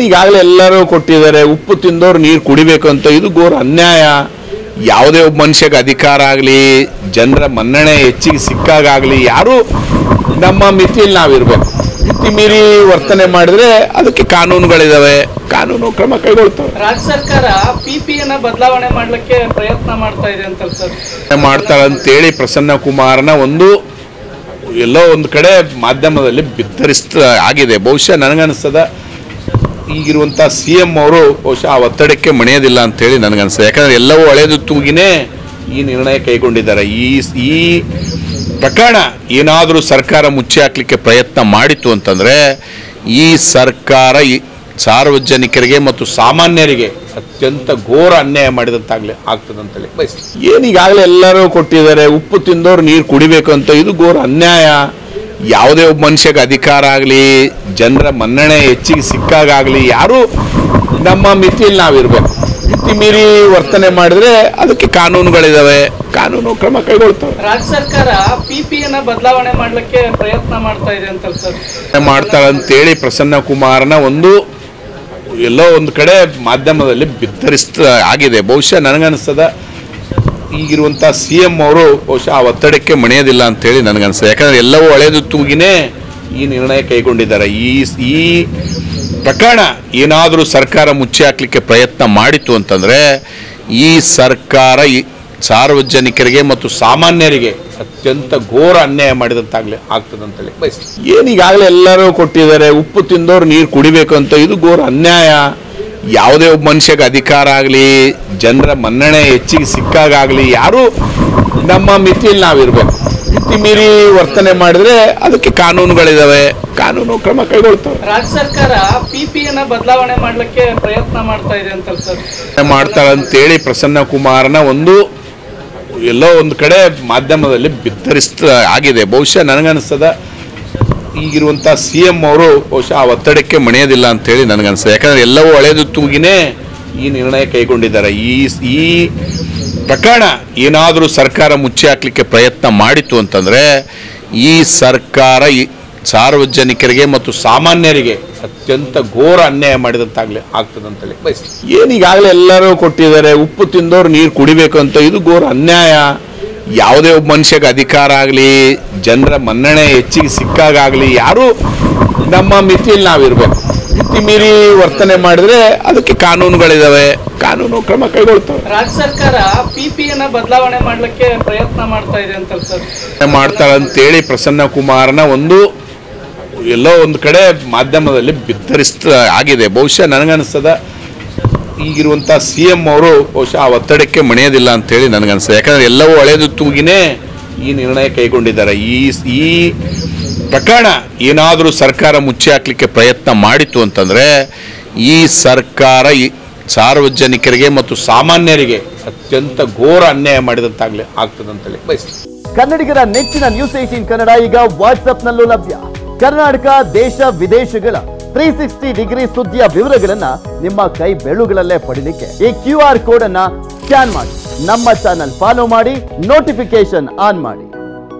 ಈಗಾಗಲೇ ಎಲ್ಲರೂ ಕೊಟ್ಟಿದ್ದಾರೆ, ಉಪ್ಪು ತಿಂದವರು ನೀರು ಕುಡಿಬೇಕು ಅಂತ. ಇದು ಘೋರ ಅನ್ಯಾಯ. ಯಾವುದೇ ಒಬ್ಬ ಮನುಷ್ಯಗೆ ಅಧಿಕಾರ ಆಗಲಿ, ಜನರ ಮನ್ನಣೆ ಹೆಚ್ಚಿಗೆ ಸಿಕ್ಕಾಗಲಿ, ಯಾರು ನಮ್ಮ ಮಿತಿಯಲ್ಲಿ ನಾವಿರಬೇಕು. ಮಿತಿ ಮೀರಿ ವರ್ತನೆ ಮಾಡಿದ್ರೆ ಅದಕ್ಕೆ ಕಾನೂನುಗಳಿದಾವೆ, ಕಾನೂನು ಕ್ರಮ ಕೈಗೊಳ್ತವೆ. ರಾಜ್ಯ ಸರ್ಕಾರ ಪಿಪಿಎನ್ನ ಬದಲಾವಣೆ ಮಾಡಲಿಕ್ಕೆ ಪ್ರಯತ್ನ ಮಾಡ್ತಾ ಇದೆ ಅಂತ ಸರ್, ಮಾಡ್ತಾಳೆ ಅಂತೇಳಿ ಪ್ರಸನ್ನ ಕುಮಾರನ ಎಲ್ಲೋ ಒಂದು ಕಡೆ ಮಾಧ್ಯಮದಲ್ಲಿ ಬಿತ್ತರಿಸ್ತಾ ಆಗಿದೆ. ಬಹುಶಃ ನನಗನ್ನಿಸ್ತದ ಈಗಿರುವಂಥ CM ಅವರು ಬಹುಶಃ ಆ ಒತ್ತಡಕ್ಕೆ ಮಣಿಯೋದಿಲ್ಲ ಅಂತೇಳಿ ನನಗನ್ನಿಸ್ತದೆ. ಯಾಕಂದರೆ ಎಲ್ಲವೂ ಹಳೆದು ತೂಗಿನೇ ಈ ನಿರ್ಣಯ ಕೈಗೊಂಡಿದ್ದಾರೆ. ಈ ಪ್ರಕರಣ ಏನಾದರೂ ಸರ್ಕಾರ ಮುಚ್ಚಿ ಹಾಕಲಿಕ್ಕೆ ಪ್ರಯತ್ನ ಮಾಡಿತು ಅಂತಂದರೆ ಈ ಸರ್ಕಾರ ಸಾರ್ವಜನಿಕರಿಗೆ ಮತ್ತು ಸಾಮಾನ್ಯರಿಗೆ ಅತ್ಯಂತ ಘೋರ ಅನ್ಯಾಯ ಮಾಡಿದಂತಾಗಲಿ ಆಗ್ತದಂತೇಳಿ ಬಯಸ್ತೀನಿ. ಈಗಾಗಲೇ ಎಲ್ಲರೂ ಕೊಟ್ಟಿದ್ದಾರೆ, ಉಪ್ಪು ತಿಂದವರು ನೀರು ಕುಡಿಬೇಕು ಅಂತ. ಇದು ಘೋರ ಅನ್ಯಾಯ. ಯಾವುದೇ ಒಬ್ಬ ಮನುಷ್ಯಗೆ ಅಧಿಕಾರ ಆಗಲಿ, ಜನರ ಮನ್ನಣೆ ಹೆಚ್ಚಿಗೆ ಸಿಕ್ಕಾಗಲಿ, ಯಾರು ನಮ್ಮ ಮಿತಿಯಲ್ಲಿ ನಾವಿರಬೇಕು. ಮಿತಿ ಮೀರಿ ವರ್ತನೆ ಮಾಡಿದ್ರೆ ಅದಕ್ಕೆ ಕಾನೂನುಗಳಿದಾವೆ, ಕಾನೂನು ಕ್ರಮ ಕೈಗೊಳ್ತವೆ. ರಾಜ್ಯ ಸರ್ಕಾರ ಪಿಪಿಎನ್ನ ಬದಲಾವಣೆ ಮಾಡಲಿಕ್ಕೆ ಪ್ರಯತ್ನ ಮಾಡ್ತಾ ಇದೆ ಅಂತ ಸರ್, ಮಾಡ್ತಾಳೆ ಅಂತೇಳಿ ಪ್ರಸನ್ನ ಕುಮಾರನ ಎಲ್ಲೋ ಒಂದು ಕಡೆ ಮಾಧ್ಯಮದಲ್ಲಿ ಬಿತ್ತರಿಸ್ತಾ ಆಗಿದೆ. ಬಹುಶಃ ನನಗನ್ನಿಸ್ತದ ಈಗಿರುವಂಥ CM ಅವರು ಬಹುಶಃ ಆ ಒತ್ತಡಕ್ಕೆ ಮಣಿಯೋದಿಲ್ಲ ಅಂತೇಳಿ ನನಗನ್ನಿಸ್ತದೆ. ಯಾಕಂದರೆ ಎಲ್ಲವೂ ಹಳೆದು ತೂಗಿನೇ ಈ ನಿರ್ಣಯ ಕೈಗೊಂಡಿದ್ದಾರೆ. ಈ ಪ್ರಕರಣ ಏನಾದರೂ ಸರ್ಕಾರ ಮುಚ್ಚಿ ಹಾಕಲಿಕ್ಕೆ ಪ್ರಯತ್ನ ಮಾಡಿತು ಅಂತಂದರೆ ಈ ಸರ್ಕಾರ ಸಾರ್ವಜನಿಕರಿಗೆ ಮತ್ತು ಸಾಮಾನ್ಯರಿಗೆ ಅತ್ಯಂತ ಘೋರ ಅನ್ಯಾಯ ಮಾಡಿದಂತಾಗಲಿ ಆಗ್ತದಂತೇಳಿ ಬಯಸ್ತೀನಿ. ಈಗಾಗಲೇ ಎಲ್ಲರೂ ಕೊಟ್ಟಿದ್ದಾರೆ, ಉಪ್ಪು ತಿಂದವರು ನೀರು ಕುಡಿಬೇಕು ಅಂತ. ಇದು ಘೋರ ಅನ್ಯಾಯ. ಯಾವುದೇ ಒಬ್ಬ ಮನುಷ್ಯಗೆ ಅಧಿಕಾರ ಆಗಲಿ, ಜನರ ಮನ್ನಣೆ ಹೆಚ್ಚಿಗೆ ಸಿಕ್ಕಾಗಲಿ, ಯಾರು ನಮ್ಮ ಮಿತಿಯಲ್ಲಿ ನಾವಿರಬೇಕು. ಮಿತಿ ಮೀರಿ ವರ್ತನೆ ಮಾಡಿದ್ರೆ ಅದಕ್ಕೆ ಕಾನೂನುಗಳಿದಾವೆ, ಕಾನೂನು ಕ್ರಮ ಕೈಗೊಳ್ತವೆ. ರಾಜ್ಯ ಸರ್ಕಾರ ಪಿಪಿಎನ್ನ ಬದಲಾವಣೆ ಮಾಡಲಿಕ್ಕೆ ಪ್ರಯತ್ನ ಮಾಡ್ತಾ ಇದೆ ಅಂತ ಸರ್, ಮಾಡ್ತಾಳೆ ಅಂತೇಳಿ ಪ್ರಸನ್ನ ಕುಮಾರನ ಎಲ್ಲೋ ಒಂದು ಕಡೆ ಮಾಧ್ಯಮದಲ್ಲಿ ಬಿತ್ತರಿಸ್ತಾ ಆಗಿದೆ. ಬಹುಶಃ ನನಗನ್ನಿಸ್ತದ ಈಗಿರುವಂಥ CM ಅವರು ಬಹುಶಃ ಆ ಒತ್ತಡಕ್ಕೆ ಮಣಿಯೋದಿಲ್ಲ ಅಂತೇಳಿ ನನಗನ್ನಿಸ್ತದೆ. ಯಾಕಂದರೆ ಎಲ್ಲವೂ ಹಳೆದು ತೂಗಿನೇ ಈ ನಿರ್ಣಯ ಕೈಗೊಂಡಿದ್ದಾರೆ. ಈ ಪ್ರಕರಣ ಏನಾದರೂ ಸರ್ಕಾರ ಮುಚ್ಚಿ ಹಾಕಲಿಕ್ಕೆ ಪ್ರಯತ್ನ ಮಾಡಿತು ಅಂತಂದರೆ ಈ ಸರ್ಕಾರ ಸಾರ್ವಜನಿಕರಿಗೆ ಮತ್ತು ಸಾಮಾನ್ಯರಿಗೆ ಅತ್ಯಂತ ಘೋರ ಅನ್ಯಾಯ ಮಾಡಿದಂತಾಗಲಿ ಆಗ್ತದಂತೇಳಿ ಬಯಸ್ತೀನಿ. ಈಗಾಗಲೇ ಎಲ್ಲರೂ ಕೊಟ್ಟಿದ್ದಾರೆ, ಉಪ್ಪು ತಿಂದವರು ನೀರು ಕುಡಿಬೇಕು ಅಂತ. ಇದು ಘೋರ ಅನ್ಯಾಯ. ಯಾವುದೇ ಒಬ್ಬ ಮನುಷ್ಯಗೆ ಅಧಿಕಾರ ಆಗಲಿ, ಜನರ ಮನ್ನಣೆ ಹೆಚ್ಚಿಗೆ ಸಿಕ್ಕಾಗಲಿ, ಯಾರು ನಮ್ಮ ಮಿತಿಯಲ್ಲಿ ನಾವಿರಬೇಕು. ಮಿತಿ ಮೀರಿ ವರ್ತನೆ ಮಾಡಿದ್ರೆ ಅದಕ್ಕೆ ಕಾನೂನುಗಳಿದಾವೆ, ಕಾನೂನು ಕ್ರಮ ಕೈಗೊಳ್ತವೆ. ರಾಜ್ಯ ಸರ್ಕಾರ ಪಿಪಿಎನ್ನ ಬದಲಾವಣೆ ಮಾಡಲಿಕ್ಕೆ ಪ್ರಯತ್ನ ಮಾಡ್ತಾ ಇದೆ ಅಂತ ಸರ್, ಮಾಡ್ತಾಳೆ ಅಂತೇಳಿ ಪ್ರಸನ್ನ ಕುಮಾರನ ಎಲ್ಲೋ ಒಂದು ಕಡೆ ಮಾಧ್ಯಮದಲ್ಲಿ ಬಿತ್ತರಿಸ್ತಾ ಆಗಿದೆ. ಬಹುಶಃ ನನಗನ್ನಿಸ್ತದ ಈಗಿರುವಂಥ CM ಅವರು ಬಹುಶಃ ಆ ಒತ್ತಡಕ್ಕೆ ಮಣಿಯೋದಿಲ್ಲ ಅಂತೇಳಿ ನನಗನ್ನಿಸ್ತದೆ. ಯಾಕಂದರೆ ಎಲ್ಲವೂ ಹಳೆದು ತೂಗಿನೇ ಈ ನಿರ್ಣಯ ಕೈಗೊಂಡಿದ್ದಾರೆ. ಈ ಪ್ರಕರಣ ಏನಾದರೂ ಸರ್ಕಾರ ಮುಚ್ಚಿ ಹಾಕಲಿಕ್ಕೆ ಪ್ರಯತ್ನ ಮಾಡಿತು ಅಂತಂದರೆ ಈ ಸರ್ಕಾರ ಸಾರ್ವಜನಿಕರಿಗೆ ಮತ್ತು ಸಾಮಾನ್ಯರಿಗೆ ಅತ್ಯಂತ ಘೋರ ಅನ್ಯಾಯ ಮಾಡಿದಂತಾಗಲಿ ಆಗ್ತದಂತೇಳಿ ಬಯಸ್ತೀನಿ. ಕನ್ನಡಿಗರ ನೆಚ್ಚಿನ ನ್ಯೂಸ್ 18 ಕನ್ನಡ ಈಗ ವಾಟ್ಸ್ಆಪ್ನಲ್ಲೂ ಲಭ್ಯ. ಕರ್ನಾಟಕ, ದೇಶ ವಿದೇಶಗಳ 360 ಡಿಗ್ರಿ ಸುದ್ದಿಯ ವಿವರಗಳನ್ನ ನಿಮ್ಮ ಕೈ ಬೆರಳುಗಳಲ್ಲೇ ಪಡಿಲಿಕ್ಕೆ ಈ QR ಕೋಡ್ ಅನ್ನ ಸ್ಕ್ಯಾನ್ ಮಾಡಿ, ನಮ್ಮ ಚಾನಲ್ ಫಾಲೋ ಮಾಡಿ, ನೋಟಿಫಿಕೇಶನ್ ಆನ್ ಮಾಡಿ.